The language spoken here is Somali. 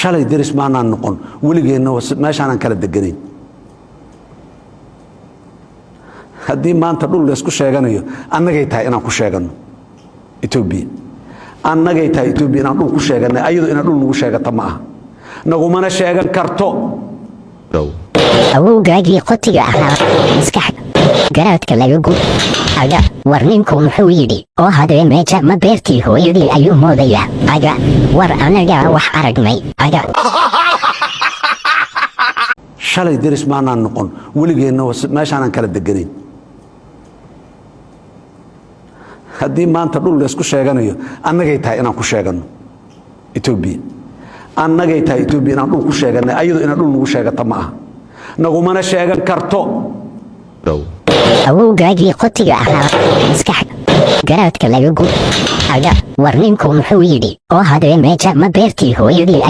shalay deris maanaan noqon weligeena meeshaan kala deganeyn haddii maanta dhul la isku sheeganayo annagay tahay inaan ku sheegano Itoobiya annagay tahay Itoobiya inaan dhul ku sheeganay ayadu inaan dhul nagu sheegata ma aha nagumana sheegan karto awowgaagii qotiga ahaa maskax garaadka laga gub aga warninku muxuu yidhi oo hadee meesha ma beertii hooyadii ayuu moodaya aga war anaga wax aragnay aga shalay deris maanaan noqon weligeena meeshaan kala deganeyn haddii maanta dhul la isku sheeganayo annagay tahay inaan ku sheegano Itoobiya annagay tahay Itoobiya inaan dhul ku sheeganay ayadu inaan dhul nagu sheegata ma aha nagumana sheegan karto awowgaagii qotiga ahaa maskax garaadka laga gub aga warninku muxuu yidhi oo hadee meesha ma beertii hooyadii